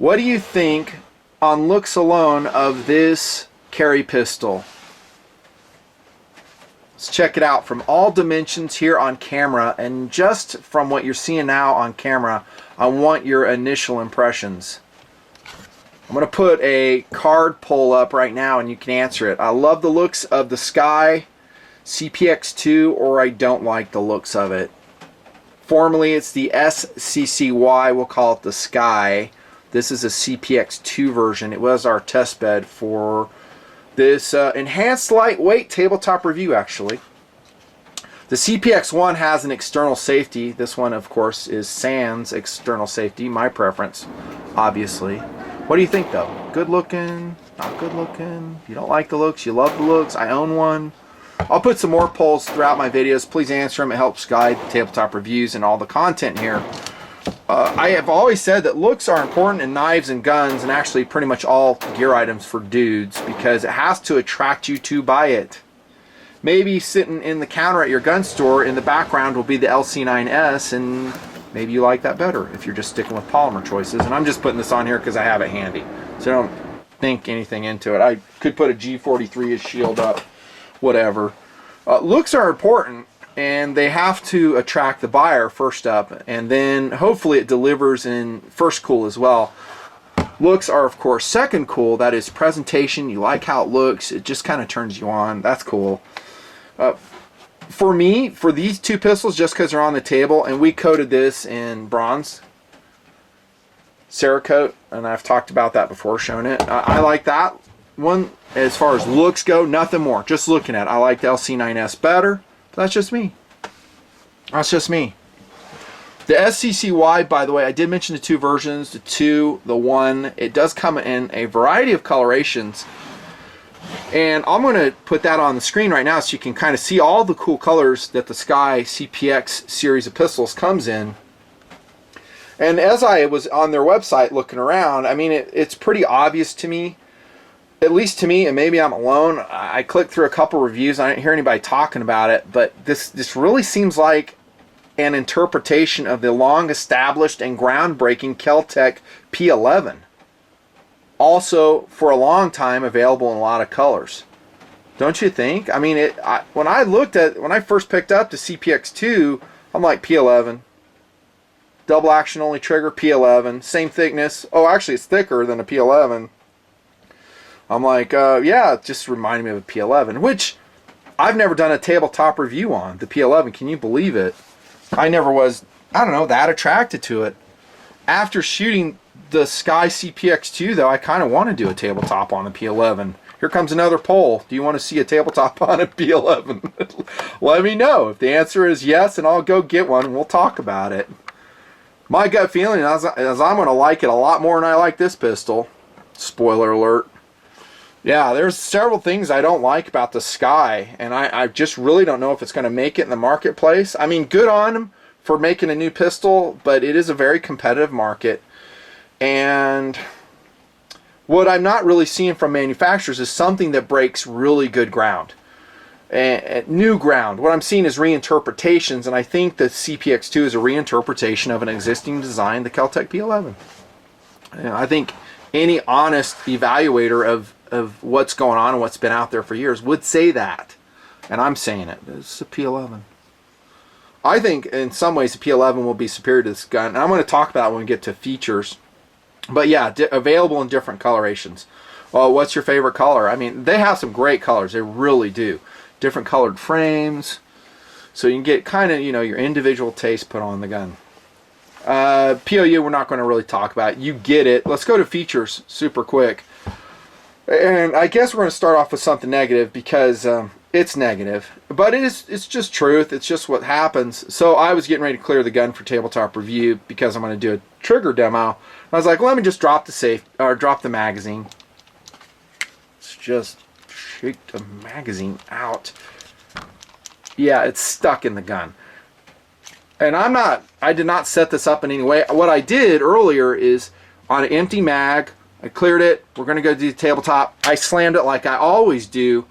What do you think on looks alone of this carry pistol? Let's check it out from all dimensions here on camera, and just from what you're seeing now on camera, I want your initial impressions. I'm going to put a card poll up right now and you can answer it. I love the looks of the SCCY CPX-2, or I don't like the looks of it. Formerly it's the SCCY, we'll call it the SCCY. This is a CPX-2 version. It was our test bed for this enhanced lightweight tabletop review, actually. The CPX-1 has an external safety. This one, of course, is sans external safety. My preference, obviously. What do you think, though? Good looking? Not good looking? You don't like the looks? You love the looks? I own one. I'll put some more polls throughout my videos. Please answer them. It helps guide tabletop reviews and all the content here. I have always said that looks are important in knives and guns, and actually pretty much all gear items for dudes, because it has to attract you to buy it. Maybe sitting in the counter at your gun store, in the background will be the LC9S, and maybe you like that better if you're just sticking with polymer choices. And I'm just putting this on here because I have it handy, so don't think anything into it. I could put a G43 as shield up, whatever. Looks are important, and they have to attract the buyer first up, and then hopefully it delivers in first cool as well. Looks are, of course, second cool. That is presentation. You like how it looks. It just kind of turns you on. That's cool. For me, for these two pistols, just because they're on the table, and we coated this in bronze Cerakote, and I've talked about that before, shown it. I like that one. As far as looks go, nothing more. Just looking at it, I like the LC9S better. That's just me. That's just me. The SCCY, by the way, I did mention the two versions, the 2, the 1. It does come in a variety of colorations. And I'm going to put that on the screen right now so you can kind of see all the cool colors that the SCCY CPX series of pistols comes in. And as I was on their website looking around, I mean, it's pretty obvious to me, at least to me, and maybe I'm alone. I clicked through a couple reviews. I didn't hear anybody talking about it, but this really seems like an interpretation of the long-established and groundbreaking KelTec P11. Also, for a long time, available in a lot of colors. Don't you think? I mean, when I first picked up the CPX-2, I'm like, P11. Double action only trigger, P11. Same thickness. Oh, actually, it's thicker than a P11. I'm like, yeah, it just reminded me of a P11, which I've never done a tabletop review on, the P11. Can you believe it? I never was, I don't know, that attracted to it. After shooting the SCCY CPX-2, though, I kind of want to do a tabletop on the P11. Here comes another poll. Do you want to see a tabletop on a P11? Let me know. If the answer is yes, and I'll go get one, and we'll talk about it. My gut feeling is I'm going to like it a lot more than I like this pistol. Spoiler alert. Yeah, there's several things I don't like about the SCCY, and I just really don't know if it's going to make it in the marketplace. I mean, good on them for making a new pistol, but it is a very competitive market. And what I'm not really seeing from manufacturers is something that breaks really good ground. New ground. What I'm seeing is reinterpretations, and I think the CPX-2 is a reinterpretation of an existing design, the KelTec P11. I think any honest evaluator of what's going on and what's been out there for years would say that. And I'm saying it. It's a P11. I think in some ways the P11 will be superior to this gun. And I'm going to talk about it when we get to features. But yeah, available in different colorations. Well, what's your favorite color? I mean, they have some great colors. They really do. Different colored frames. So you can get kind of, you know, your individual taste put on the gun. POU we're not going to really talk about. You get it. Let's go to features super quick. And I guess we're going to start off with something negative because it's negative. But it's just truth. It's just what happens. So I was getting ready to clear the gun for tabletop review because I'm going to do a trigger demo. I was like, let me just drop the magazine. Let's just shake the magazine out. Yeah, it's stuck in the gun. And I did not set this up in any way. What I did earlier is on an empty mag, I cleared it. We're going to go do the tabletop. I slammed it like I always do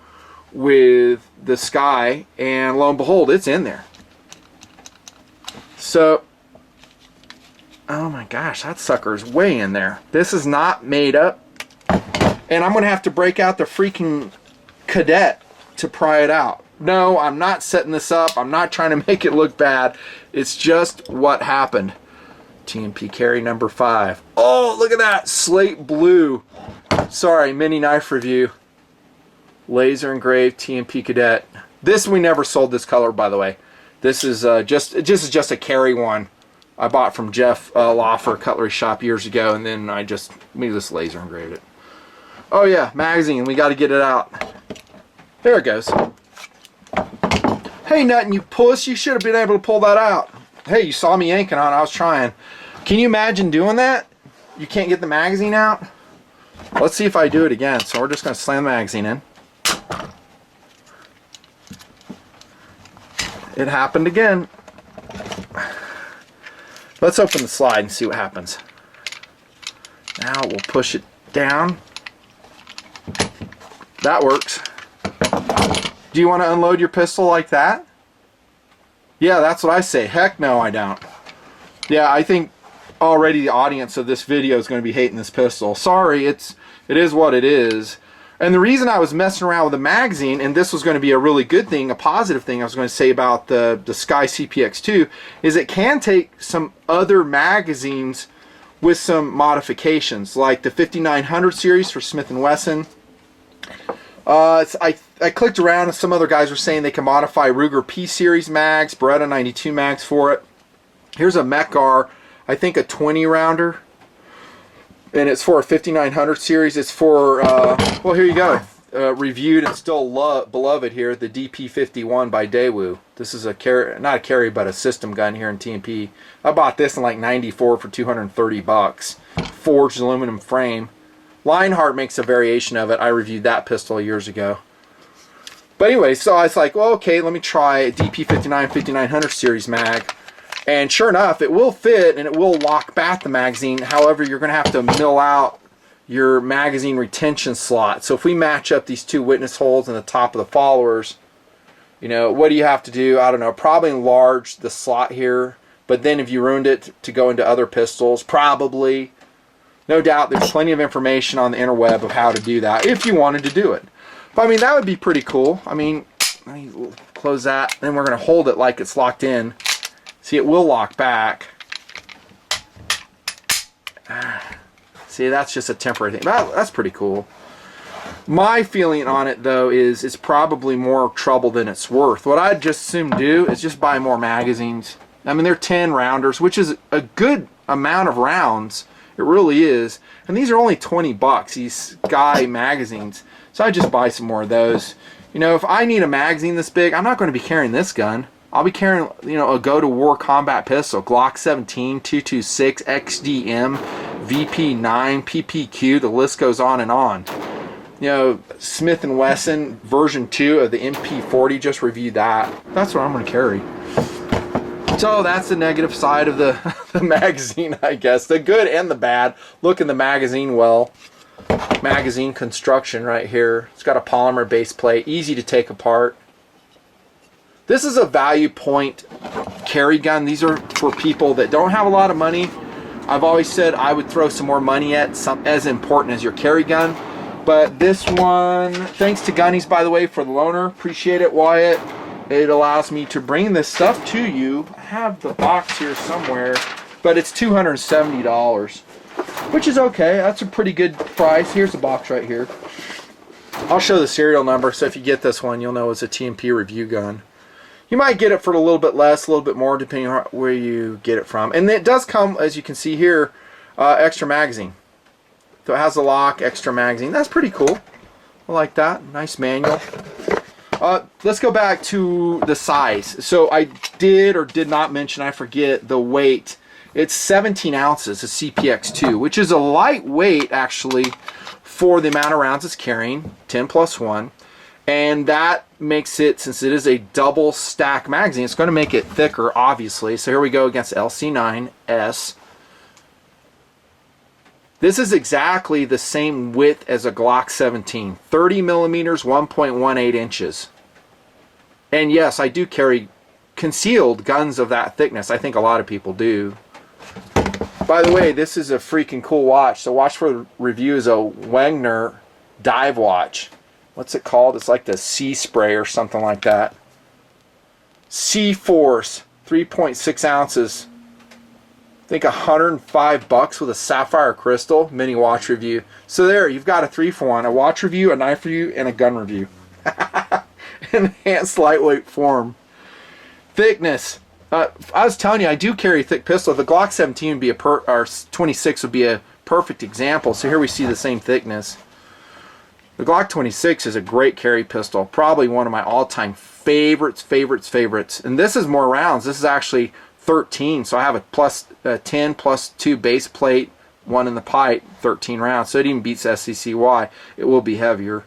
with the SCCY, and lo and behold, it's in there. So Oh my gosh, that sucker is way in there. This is not made up. And I'm going to have to break out the freaking cadet to pry it out. No, I'm not setting this up. I'm not trying to make it look bad. It's just what happened. TMP carry number 5. Oh, look at that. Slate blue. Sorry, mini knife review. Laser engraved TMP cadet. This, we never sold this color, by the way. This is just a carry one I bought from Jeff Lawfer Cutlery Shop years ago, and then we just laser engraved it. Oh yeah, magazine. We got to get it out. There it goes. Hey, Nut, you puss, you should have been able to pull that out. Hey, you saw me yanking on it. I was trying. Can you imagine doing that? You can't get the magazine out? Let's see if I do it again. So we're just going to slam the magazine in. It happened again. Let's open the slide and see what happens. Now we'll push it down. That works. Do you want to unload your pistol like that? Yeah, that's what I say. Heck no, I don't. Yeah, I think already the audience of this video is going to be hating this pistol. Sorry, it is what it is. And the reason I was messing around with the magazine, and this was going to be a really good thing, a positive thing I was going to say about the SCCY CPX-2, is it can take some other magazines with some modifications, like the 5900 series for Smith & Wesson. I clicked around and some other guys were saying they can modify Ruger P series mags, Beretta 92 mags for it. Here's a Mekar, I think a 20 rounder, and it's for a 5900 series. It's for well, here you go, reviewed and still beloved here, the DP51 by Daewoo. This is not a carry, but a system gun here in TMP. I bought this in like '94 for 230 bucks. Forged aluminum frame. Lionheart makes a variation of it. I reviewed that pistol years ago. But anyway, so I was like, well, okay, let me try a DP59 5900 series mag. And sure enough, it will fit and it will lock back the magazine. However, you're going to have to mill out your magazine retention slot. So if we match up these two witness holes in the top of the followers, you know, what do you have to do? I don't know, probably enlarge the slot here. But then if you ruined it to go into other pistols, probably. No doubt there's plenty of information on the interweb of how to do that if you wanted to do it. But I mean, that would be pretty cool. I mean, let me close that. Then we're going to hold it like it's locked in. See, it will lock back. See, that's just a temporary thing. That's pretty cool. My feeling on it, though, is it's probably more trouble than it's worth. What I'd just assume do is just buy more magazines. I mean, they're 10 rounders, which is a good amount of rounds. It really is. And these are only 20 bucks, these SCCY magazines. So I just buy some more of those. You know, if I need a magazine this big, I'm not going to be carrying this gun. I'll be carrying, you know, a go-to-war combat pistol. Glock 17, 226, XDM, VP9, PPQ, the list goes on and on. You know, Smith & Wesson version 2 of the MP40, just reviewed that. That's what I'm going to carry. So that's the negative side of the magazine, I guess. The good and the bad. Look in the magazine well. Magazine construction right here. It's got a polymer base plate, easy to take apart. This is a value point carry gun. These are for people that don't have a lot of money. I've always said I would throw some more money at something as important as your carry gun. But this one, thanks to Gunnies, by the way, for the loaner. Appreciate it, Wyatt. It allows me to bring this stuff to you. I have the box here somewhere, but it's $270, which is okay. That's a pretty good price. Here's the box right here. I'll show the serial number, so if you get this one, you'll know it's a TMP review gun. You might get it for a little bit less, a little bit more, depending on where you get it from. And it does come, as you can see here, extra magazine. So it has a lock, extra magazine. That's pretty cool. I like that. Nice manual. Let's go back to the size. So I did or did not mention, I forget, the weight. It's 17 ounces, a CPX-2, which is a lightweight, actually, for the amount of rounds it's carrying, 10 plus 1. And that makes it, since it is a double stack magazine, it's going to make it thicker, obviously. So here we go against LC9S. This is exactly the same width as a Glock 17. 30 millimeters, 1.18 inches. And yes, I do carry concealed guns of that thickness. I think a lot of people do. By the way, this is a freaking cool watch. So watch for the review is a Wagner dive watch. What's it called? It's like the Sea Spray or something like that. Sea Force, 3.6 ounces. I think $105 with a sapphire crystal. Mini watch review. So there, you've got a 3-for-1. A watch review, a knife review, and a gun review. Enhanced lightweight form. Thickness. I was telling you, I do carry a thick pistol. The Glock 17 would be or 26 would be a perfect example. So here we see the same thickness. The Glock 26 is a great carry pistol. Probably one of my all-time favorites. And this is more rounds. This is actually 13. So I have a 10 plus 2 base plate, 1 in the pipe, 13 rounds. So it even beats SCCY. It will be heavier.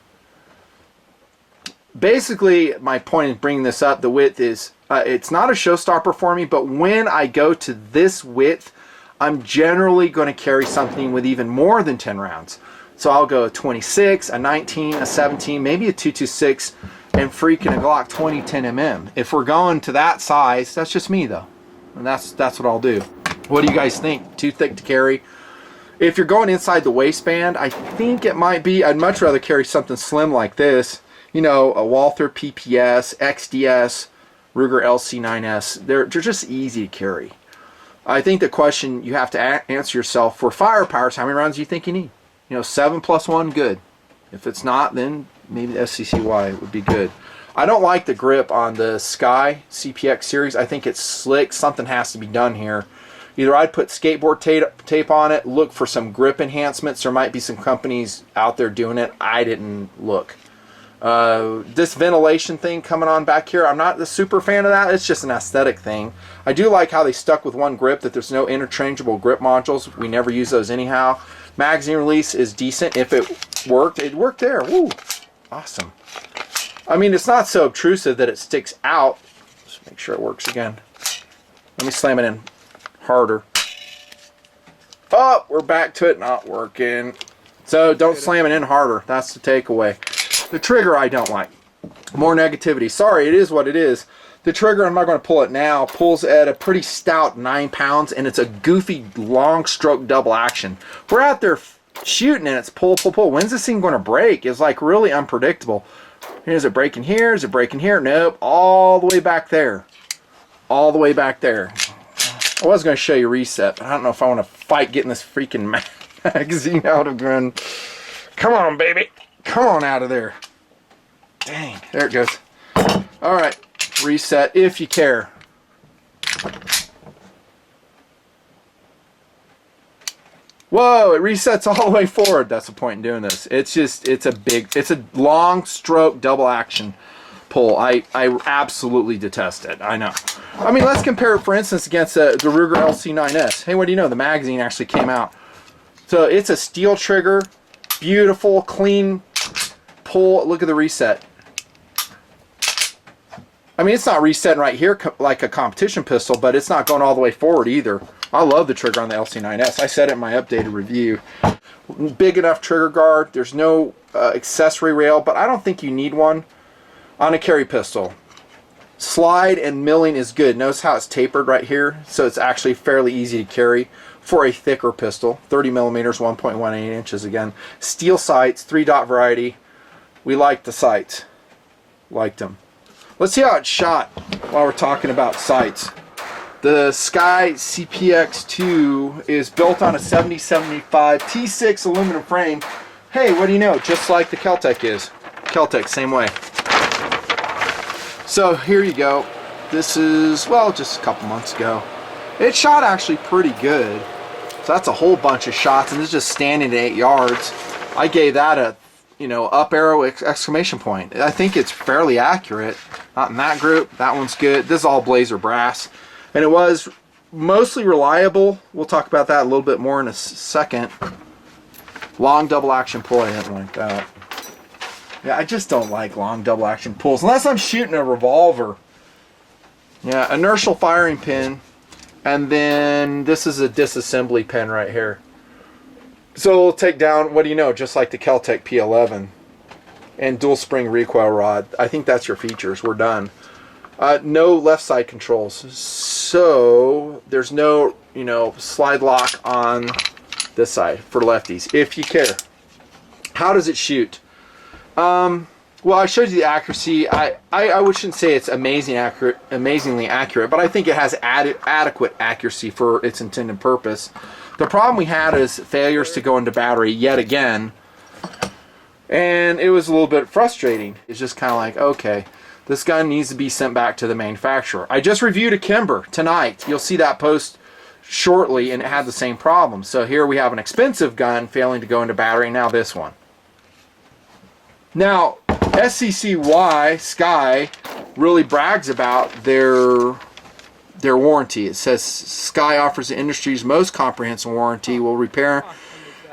Basically, my point in bringing this up, the width is, it's not a showstopper for me, but when I go to this width, I'm generally going to carry something with even more than 10 rounds. So I'll go a 26, a 19, a 17, maybe a 226, and freaking a Glock 20 10mm. If we're going to that size, that's just me though. And that's what I'll do. What do you guys think? Too thick to carry? If you're going inside the waistband, I think it might be. I'd much rather carry something slim like this. You know, a Wather PPS, XDS, Ruger LC9S. They're just easy to carry. I think the question you have to answer yourself for firepower is how many rounds do you think you need? You know, 7 plus 1, good. If it's not, then maybe the SCCY would be good. I don't like the grip on the SCCY CPX series. I think it's slick. Something has to be done here. Either I'd put skateboard tape on it, look for some grip enhancements. There might be some companies out there doing it. I didn't look. This ventilation thing coming on back here, I'm not the super fan of that. It's just an aesthetic thing. I do like how they stuck with one grip, that there's no interchangeable grip modules. We never use those anyhow. Magazine release is decent. If it worked there. Woo, awesome. I mean, it's not so obtrusive that it sticks out. Just make sure it works again. Let me slam it in harder. Oh, we're back to it not working. So don't slam it in harder. That's the takeaway. The trigger I don't like. More negativity. Sorry, it is what it is. The trigger, I'm not going to pull it now, pulls at a pretty stout 9 pounds, and it's a goofy long stroke double action. We're out there shooting and it's pull, pull, pull. When's this thing going to break? It's like really unpredictable. Is it breaking here? Is it breaking here? Nope. All the way back there. All the way back there. I was going to show you reset, but I don't know if I want to fight getting this freaking magazine out of gun. Come on, baby. Come on out of there. Dang. There it goes. All right. Reset if you care. Whoa, it resets all the way forward. That's the point in doing this. It's a long stroke double action pull. I absolutely detest it. I know. I mean, let's compare it, for instance, against the Ruger LC9S. Hey, what do you know? The magazine actually came out. So it's a steel trigger, beautiful, clean pull. Look at the reset. I mean, it's not resetting right here like a competition pistol, but it's not going all the way forward either. I love the trigger on the LC9S. I said it in my updated review. Big enough trigger guard. There's no accessory rail, but I don't think you need one on a carry pistol. Slide and milling is good. Notice how it's tapered right here, so it's actually fairly easy to carry for a thicker pistol. 30 millimeters, 1.18 inches again. Steel sights, 3-dot variety. We liked the sights. Liked them. Let's see how it's shot while we're talking about sights. The SCCY CPX-2 is built on a 7075 T6 aluminum frame. Hey, what do you know? Just like the KelTec is. KelTec, same way. So here you go. This is, well, just a couple months ago. It shot actually pretty good. So that's a whole bunch of shots, and this is just standing at 8 yards. I gave that a, up arrow exclamation point. I think it's fairly accurate. Not in that group. That one's good. This is all Blazer brass. And it was mostly reliable. We'll talk about that a little bit more in a second. Long double action pull. I didn't like that. Yeah, I just don't like long double action pulls. Unless I'm shooting a revolver. Yeah, inertial firing pin. And then this is a disassembly pin right here. So we'll take down, what do you know, just like the KelTec P11. And dual spring recoil rod. I think that's your features. We're done. No left side controls. so there's no, you know, slide lock on this side for lefties, if you care. How does it shoot? Well, I showed you the accuracy. I shouldn't say it's amazingly accurate, but I think it has adequate accuracy for its intended purpose. The problem we had is failures to go into battery yet again, and it was a little bit frustrating. It's just kind of like, okay, this gun needs to be sent back to the manufacturer. I just reviewed a Kimber tonight. You'll see that post shortly, and it had the same problem. So here we have an expensive gun failing to go into battery, now this one. Now, SCCY Sky really brags about their warranty. It says Sky offers the industry's most comprehensive warranty, will repair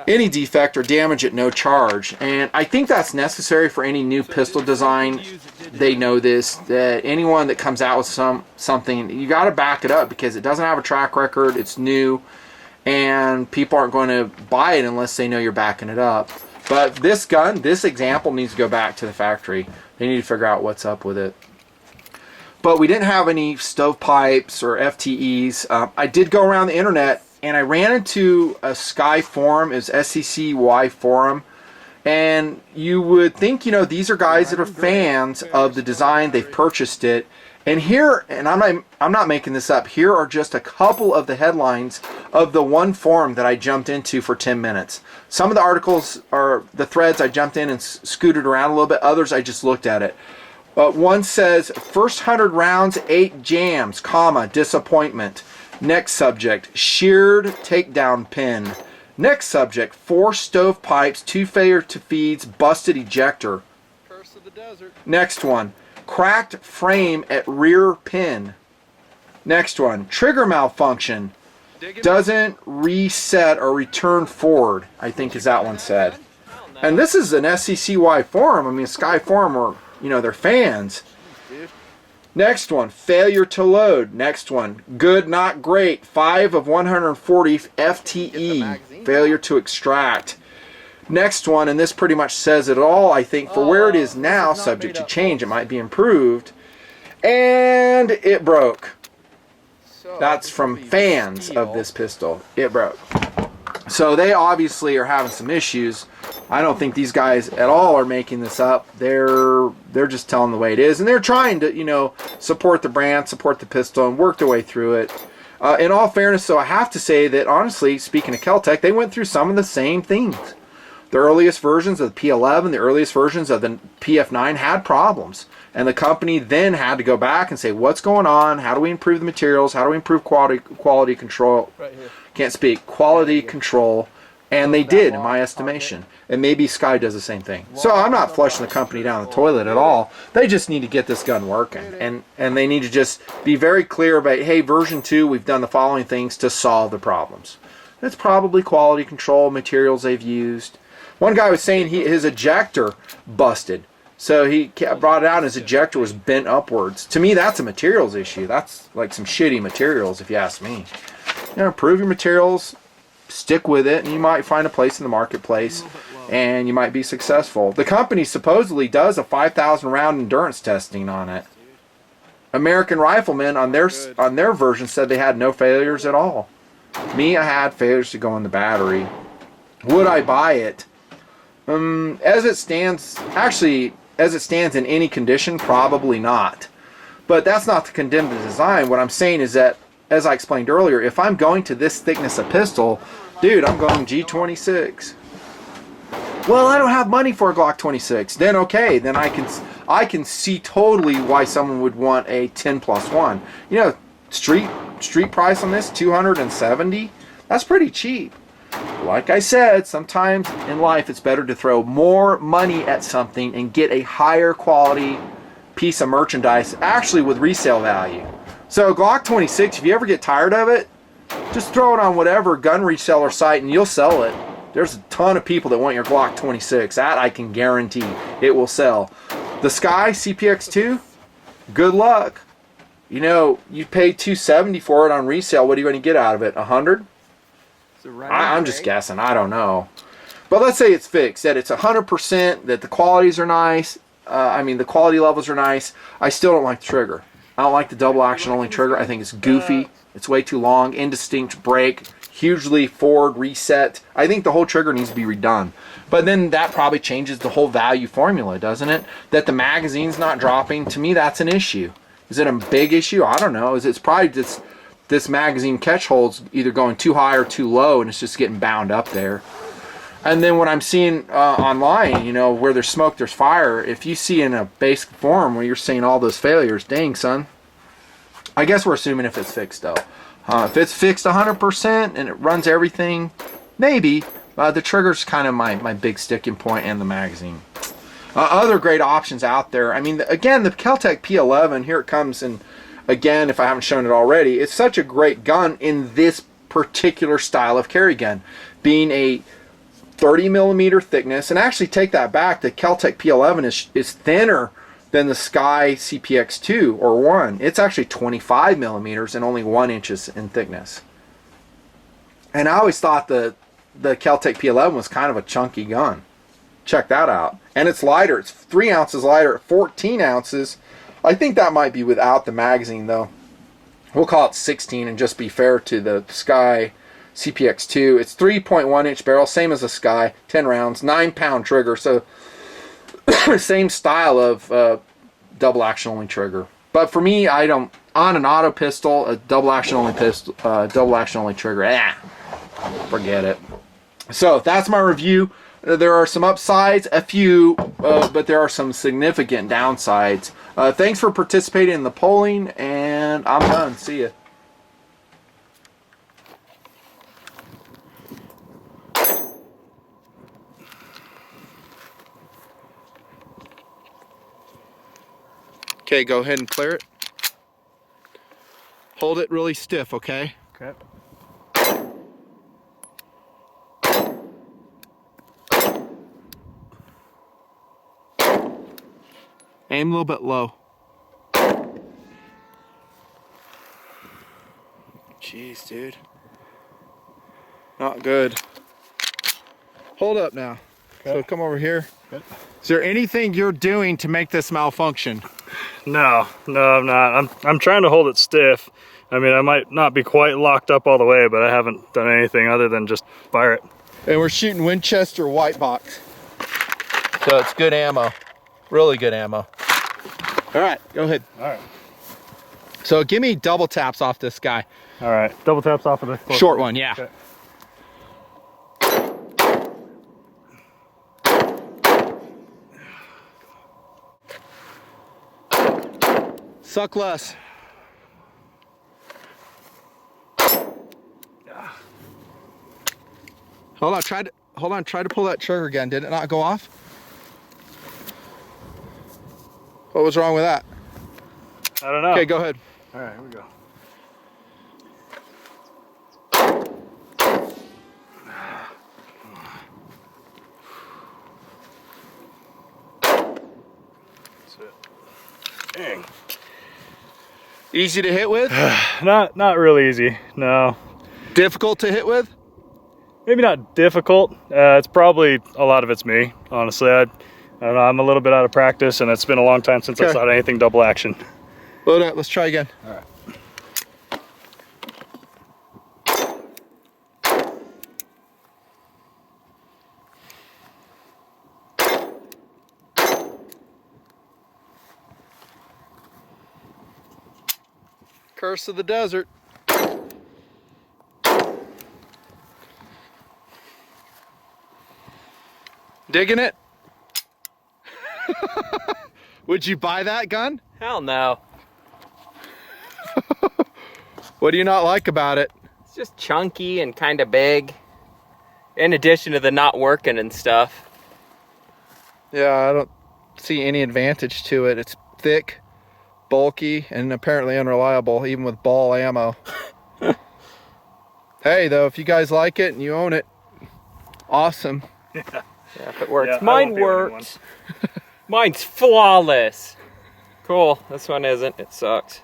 any defect or damage at no charge. And I think that's necessary for any new pistol design. They know this, that anyone that comes out with something, you got to back it up, because it doesn't have a track record, it's new, and people aren't going to buy it unless they know you're backing it up. But this gun, this example, needs to go back to the factory. They need to figure out what's up with it. But we didn't have any stovepipes or FTEs. I did go around the internet, and I ran into a Sky forum. It was SCCY forum. And you would think, you know, these are guys that are fans of the design. They've purchased it. And here, and I'm not making this up, here are just a couple of the headlines of the one forum that I jumped into for 10 minutes. Some of the articles are the threads I jumped in and scooted around a little bit. Others I just looked at it. One says, first 100 rounds, 8 jams, comma, disappointment. Next subject, sheared takedown pin. Next subject, 4 stovepipes, 2 failure to feeds, busted ejector. Curse of the desert. Next one, cracked frame at rear pin. Next one, trigger malfunction. Doesn't reset or return forward, I think is that one said. And this is an SCCY forum. I mean, Sky forum, or, you know, they're fans. Next one, failure to load. Next one, good, not great. 5 of 140 FTE, failure to extract. Next one, and this pretty much says it all, I think, for where it is now, subject to change, it might be improved. And it broke. That's from fans of this pistol. It broke. So they obviously are having some issues. I don't think these guys at all are making this up. They're just telling the way it is, and they're trying to, you know, support the brand, support the pistol, and work their way through it. In all fairness, though, I have to say that, honestly, speaking of KelTec, they went through some of the same things. The earliest versions of the P11, the earliest versions of the PF9 had problems. And the company then had to go back and say, what's going on? How do we improve the materials? How do we improve quality control? Right here. Can't speak. Quality control. And they did, in my estimation. And maybe Sky does the same thing. So I'm not flushing the company down the toilet at all. They just need to get this gun working. And they need to just be very clear about, hey, version 2, we've done the following things to solve the problems. It's probably quality control, materials they've used. One guy was saying his ejector busted. So he brought it out and his ejector was bent upwards. To me, that's a materials issue. That's like some shitty materials, if you ask me. You know, improve your materials, stick with it, and you might find a place in the marketplace, and you might be successful. The company supposedly does a 5,000 round endurance testing on it. American Rifleman on their version said they had no failures at all. Me, I had failures to go in the battery. Would I buy it? As it stands, actually, as it stands in any condition, probably not. But that's not to condemn the design. What I'm saying is that, as I explained earlier, if I'm going to this thickness of pistol, dude, I'm going G26. Well, I don't have money for a Glock 26. Then okay, then I can see totally why someone would want a 10+1. You know, street price on this, $270. That's pretty cheap. Like I said, sometimes in life it's better to throw more money at something and get a higher quality piece of merchandise, actually with resale value. So Glock 26, if you ever get tired of it, just throw it on whatever gun reseller site and you'll sell it. There's a ton of people that want your Glock 26. That I can guarantee it will sell. The Sky CPX-2, good luck. You know, you pay $270 for it on resale. What are you going to get out of it? $100? I'm just guessing. I don't know. But let's say it's fixed, that it's 100%, that the qualities are nice. I mean, the quality levels are nice. I still don't like the trigger. I don't like the double action only trigger. I think it's goofy. It's way too long, indistinct break, hugely forward reset. I think the whole trigger needs to be redone. But then that probably changes the whole value formula, doesn't it? That the magazine's not dropping, to me that's an issue. Is it a big issue? I don't know. It's probably just this magazine catch hold's either going too high or too low, and it's just getting bound up there. And then what I'm seeing online, you know, where there's smoke, there's fire. If you see in a basic form where you're seeing all those failures, dang, son. I guess we're assuming if it's fixed, though. If it's fixed 100% and it runs everything, maybe. The trigger's kind of my big sticking point, and the magazine. Other great options out there. I mean, again, the KelTec P11, here it comes. And again, if I haven't shown it already, it's such a great gun in this particular style of carry gun. Being a 30mm thickness, and actually take that back, the KelTec P11 is thinner than the SCCY CPX-2 or 1. It's actually 25mm and only 1 inch in thickness. And I always thought the KelTec P11 was kind of a chunky gun. Check that out. And it's lighter. It's 3 ounces lighter at 14 ounces. I think that might be without the magazine, though. We'll call it 16 and just be fair to the SCCY CPX-2. It's 3.1 inch barrel, same as the SCCY, 10 rounds, 9-pound trigger, so same style of double action only trigger. But for me, I don't, on an auto pistol, a double action only pistol, double action only trigger, forget it. So that's my review. There are some upsides, a few, but there are some significant downsides. Thanks for participating in the polling, and I'm done. See ya. Okay, go ahead and clear it. Hold it really stiff, okay? Okay. Aim a little bit low. Jeez, dude. Not good. Hold up now. Okay. So come over here. Good. Is there anything you're doing to make this malfunction? No, I'm not. I'm trying to hold it stiff. I mean, I might not be quite locked up all the way, but I haven't done anything other than just fire it. And we're shooting Winchester white box. So it's good ammo. Really good ammo. All right, go ahead. All right. So give me double taps off this guy. All right, double taps off of the short one, yeah. Okay. Suck less. Hold on, try to pull that trigger again. Did it not go off? What was wrong with that? I don't know. Okay, go ahead. All right, here we go. That's it. Dang. Easy to hit with? Not really easy, no. Difficult to hit with? Maybe not difficult. It's probably, a lot of it's me, honestly. I don't know, I'm a little bit out of practice, and it's been a long time since I shot anything double action. Load up, let's try again. All right. Curse of the desert. Digging it? Would you buy that gun? Hell no. What do you not like about it? It's just chunky and kind of big. In addition to the not working and stuff. Yeah, I don't see any advantage to it. It's thick, bulky, and apparently unreliable, even with ball ammo. Hey, though, if you guys like it and you own it, awesome. Yeah, if it works. Yeah, mine works. Mine's flawless. Cool. This one isn't. It sucks.